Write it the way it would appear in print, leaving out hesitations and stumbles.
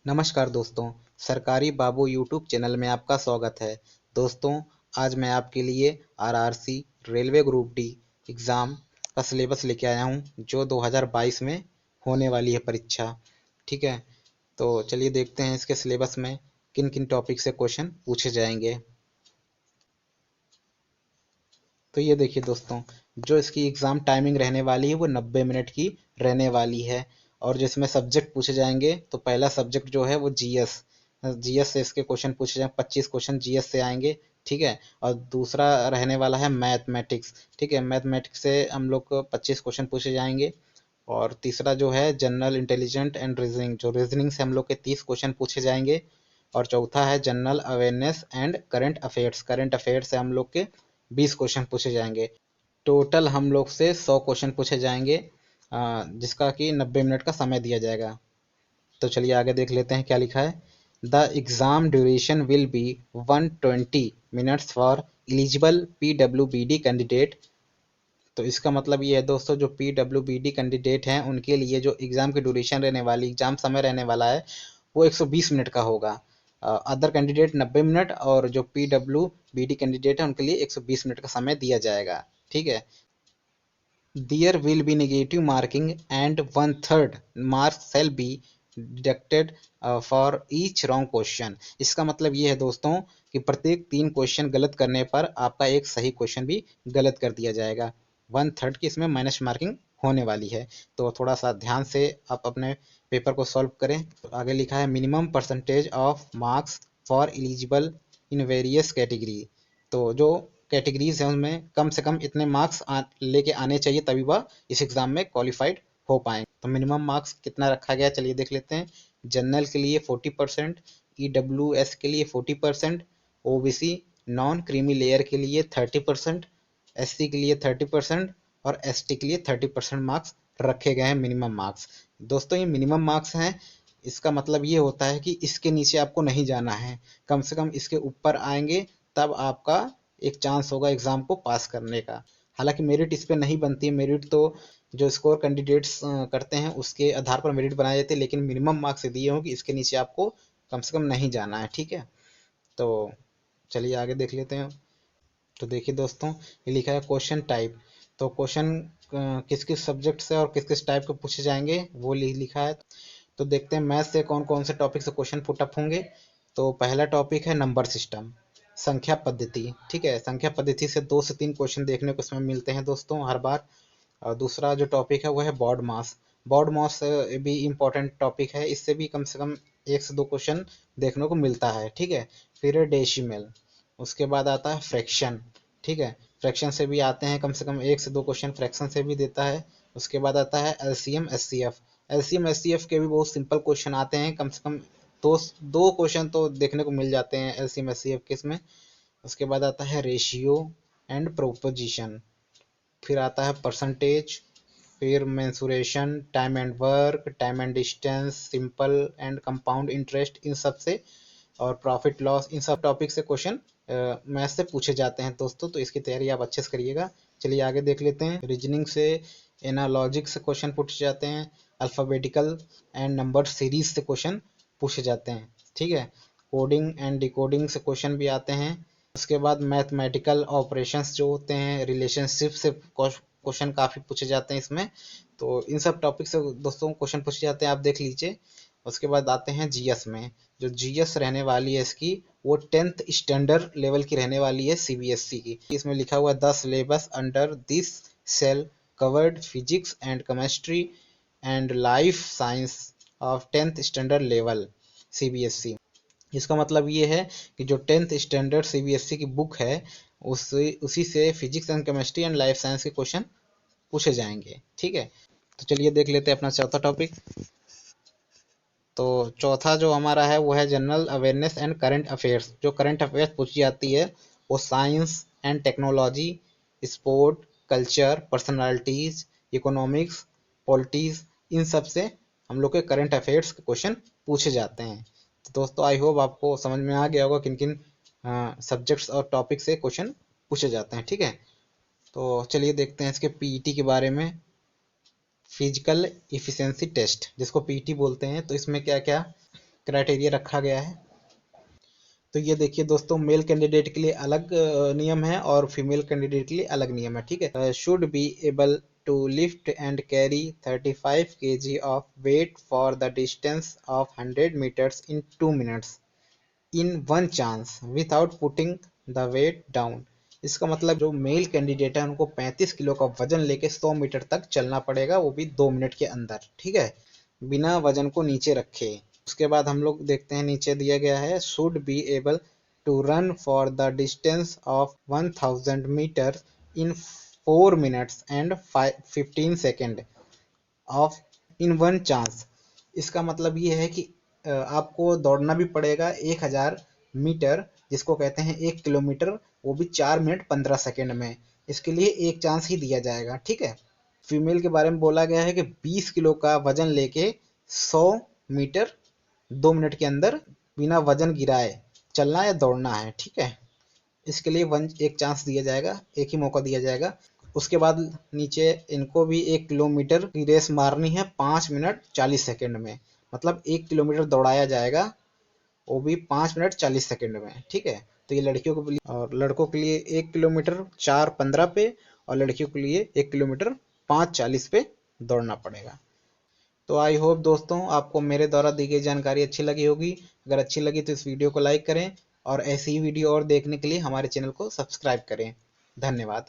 नमस्कार दोस्तों, सरकारी बाबू यूट्यूब चैनल में आपका स्वागत है। दोस्तों, आज मैं आपके लिए RRC railway group D exam का सिलेबस लेके आया हूं, जो 2022 में होने वाली है परीक्षा। ठीक है, तो चलिए देखते हैं इसके सिलेबस में किन किन टॉपिक से क्वेश्चन पूछे जाएंगे। तो ये देखिए दोस्तों, जो इसकी एग्ज़ाम टाइमिंग रहने वाली है वो 90 मिनट की रहने वाली है। और जिसमें सब्जेक्ट पूछे जाएंगे, तो पहला सब्जेक्ट जो है वो जीएस जीएस से इसके क्वेश्चन पूछे जाएंगे। 25 क्वेश्चन जीएस से आएंगे। ठीक है, और दूसरा रहने वाला है मैथमेटिक्स। ठीक है, मैथमेटिक्स से हम लोग को 25 क्वेश्चन पूछे जाएंगे। और तीसरा जो है जनरल इंटेलिजेंट एंड रीजनिंग, जो रीजनिंग से हम लोग के 30 क्वेश्चन पूछे जाएंगे। और चौथा है general awareness and current affairs, current affairs से हम लोग के 20 क्वेश्चन पूछे जाएंगे। टोटल हम लोग से 100 क्वेश्चन पूछे जाएंगे, जिसका कि 90 मिनट का समय दिया जाएगा। तो चलिए आगे देख लेते हैं क्या लिखा है। The exam duration will be 120 minutes for eligible PWBD candidate. तो इसका मतलब ये है दोस्तों, जो पीडब्ल्यूबीडी कैंडिडेट हैं उनके लिए जो एग्ज़ाम की ड्यूरेशन रहने वाली, एग्ज़ाम समय रहने वाला है वो 120 मिनट का होगा। अदर कैंडिडेट 90 मिनट, और जो पीडब्ल्यूबीडी कैंडिडेट है उनके लिए 120 मिनट का समय दिया जाएगा। ठीक है, there will be negative marking and 1/3 marks shall be deducted for each wrong question। इसका मतलब ये है दोस्तों कि प्रत्येक 3 क्वेश्चन गलत करने पर आपका एक सही क्वेश्चन भी गलत कर दिया जाएगा। 1/3 की इसमें माइनस मार्किंग होने वाली है। तो थोड़ा सा ध्यान से आप अपने पेपर को सॉल्व करें। तो आगे लिखा है minimum percentage of marks for eligible in various category. तो जो कैटेगरीज हैं उनमें कम से कम इतने मार्क्स लेके आने चाहिए, तभी वह इस एग्ज़ाम में क्वालिफाइड हो पाएंगे। तो मिनिमम मार्क्स कितना रखा गया, चलिए देख लेते हैं। जनरल के लिए 40%, ईडब्ल्यूएस के लिए 40%, ओबीसी नॉन क्रीमी लेयर के लिए 30%, एससी के लिए 30% और एसटी के लिए 30% मार्क्स रखे गए हैं मिनिमम मार्क्स। दोस्तों, ये मिनिमम मार्क्स हैं। इसका मतलब ये होता है कि इसके नीचे आपको नहीं जाना है, कम से कम इसके ऊपर आएंगे तब आपका एक चांस होगा एग्ज़ाम को पास करने का। हालांकि मेरिट इस पर नहीं बनती है, मेरिट तो जो स्कोर कैंडिडेट्स करते हैं उसके आधार पर मेरिट बनाए जाते हैं, लेकिन मिनिमम मार्क्स दिए हों कि इसके नीचे आपको कम से कम नहीं जाना है। ठीक है, तो चलिए आगे देख लेते हैं। तो देखिए दोस्तों, ये लिखा है क्वेश्चन टाइप। तो क्वेश्चन किस किस सब्जेक्ट से और किस किस टाइप के पूछे जाएंगे वो लिखा है। तो देखते हैं मैथ से कौन कौन से टॉपिक से क्वेश्चन पुटअप होंगे। तो पहला टॉपिक है नंबर सिस्टम, संख्या पद्धति। ठीक है, संख्या पद्धति से 2 से 3 क्वेश्चन देखने को इसमें मिलते हैं दोस्तों हर बार। और दूसरा जो टॉपिक है वो है बॉड मास। बॉड मास भी इम्पोर्टेंट टॉपिक है, इससे भी कम से कम 1 से 2 क्वेश्चन देखने को मिलता है। ठीक है, फिर है डेसिमल, उसके बाद आता है फ्रैक्शन। ठीक है, फ्रैक्शन से भी आते हैं कम से कम 1 से 2 क्वेश्चन, फ्रैक्शन से भी देता है। उसके बाद आता है एलसीएम एचसीएफ। एलसीएम एचसीएफ के भी बहुत सिंपल क्वेश्चन आते हैं, कम से कम दो दो क्वेश्चन तो देखने को मिल जाते हैं एलसीएम एचसीएफ के इसमें। उसके बाद आता है रेशियो एंड प्रोपोजिशन, फिर आता है परसेंटेज, फिर mensuration, time and work, time and distance, simple and compound interest, इन सब से, और प्रॉफिट लॉस, इन सब टॉपिक से क्वेश्चन मैथ से पूछे जाते हैं दोस्तों। तो इसकी तैयारी आप अच्छे से करिएगा। चलिए आगे देख लेते हैं। रीजनिंग से एनालॉजिक से क्वेश्चन पूछे जाते हैं। अल्फ़ाबेटिकल एंड नंबर सीरीज से क्वेश्चन पूछे जाते हैं। ठीक है, कोडिंग एंड डिकोडिंग से क्वेश्चन भी आते हैं। उसके बाद मैथमेटिकल ऑपरेशंस जो होते हैं, रिलेशनशिप से क्वेश्चन काफ़ी पूछे जाते हैं इसमें। तो इन सब टॉपिक से दोस्तों क्वेश्चन पूछे जाते हैं, आप देख लीजिए। उसके बाद आते हैं जीएस में। जो जीएस रहने वाली है इसकी, वो 10th स्टैंडर्ड लेवल की रहने वाली है सीबीएसई की। इसमें लिखा हुआ है 10 syllabus under this cell covered physics and chemistry and life science of 10th standard level CBSE. इसका मतलब ये है कि जो 10th स्टैंडर्ड सीबीएसई की बुक है, उसी से physics and chemistry and life science के क्वेश्चन पूछे जाएंगे। ठीक है, तो चलिए देख लेते हैं अपना चौथा टॉपिक। तो चौथा जो हमारा है वो है general awareness and current affairs. जो करंट अफेयर्स पूछी जाती है वो science and technology, sport, culture, personalities, economics, polities, इन सब से हम लोग के करंट अफेयर्स के क्वेश्चन पूछे जाते हैं। तो दोस्तों, आई होप आपको समझ में आ गया होगा किन किन सब्जेक्ट्स और टॉपिक से क्वेश्चन पूछे जाते हैं। ठीक है, तो चलिए देखते हैं इसके पीईटी के बारे में। फिजिकल इफिशिएंसी टेस्ट, जिसको पीईटी बोलते हैं, तो इसमें क्या क्या क्राइटेरिया रखा गया है। तो ये देखिए दोस्तों, मेल कैंडिडेट के लिए अलग नियम है और फीमेल कैंडिडेट के लिए अलग नियम है, ठीक है। Should be able to lift and carry 35 kg of weight for the distance of 100 meters in 2 minutes in one chance without putting the weight down. इसका मतलब जो मेल कैंडिडेट है उनको 35 किलो का वजन लेके 100 मीटर तक चलना पड़ेगा, वो भी 2 मिनट के अंदर, ठीक है, बिना वजन को नीचे रखे। उसके बाद हम लोग देखते हैं, नीचे दिया गया है should be able to run for the distance of 1000 meter in 4 minutes and 15 second of in one chance. इसका मतलब ये है कि आपको दौड़ना भी पड़ेगा 1000 मीटर, जिसको कहते हैं 1 किलोमीटर, वो भी 4 मिनट 15 सेकेंड में। इसके लिए एक चांस ही दिया जाएगा, ठीक है। फीमेल के बारे में बोला गया है कि 20 किलो का वजन लेके 100 मीटर 2 मिनट के अंदर बिना वजन गिराए चलना या दौड़ना है, ठीक है। इसके लिए एक चांस दिया जाएगा, एक ही मौका दिया जाएगा। उसके बाद नीचे इनको भी 1 किलोमीटर की रेस मारनी है 5 मिनट 40 सेकेंड में, मतलब 1 किलोमीटर दौड़ाया जाएगा, वो भी 5 मिनट 40 सेकेंड में, ठीक है। तो ये लड़कियों के लिए, और लड़कों के लिए 1 किलोमीटर 4:15 पे, और लड़कियों के लिए 1 किलोमीटर 5:40 पे दौड़ना पड़ेगा। तो आई होप दोस्तों आपको मेरे द्वारा दी गई जानकारी अच्छी लगी होगी। अगर अच्छी लगी तो इस वीडियो को लाइक करें और ऐसी ही वीडियो और देखने के लिए हमारे चैनल को सब्सक्राइब करें। धन्यवाद।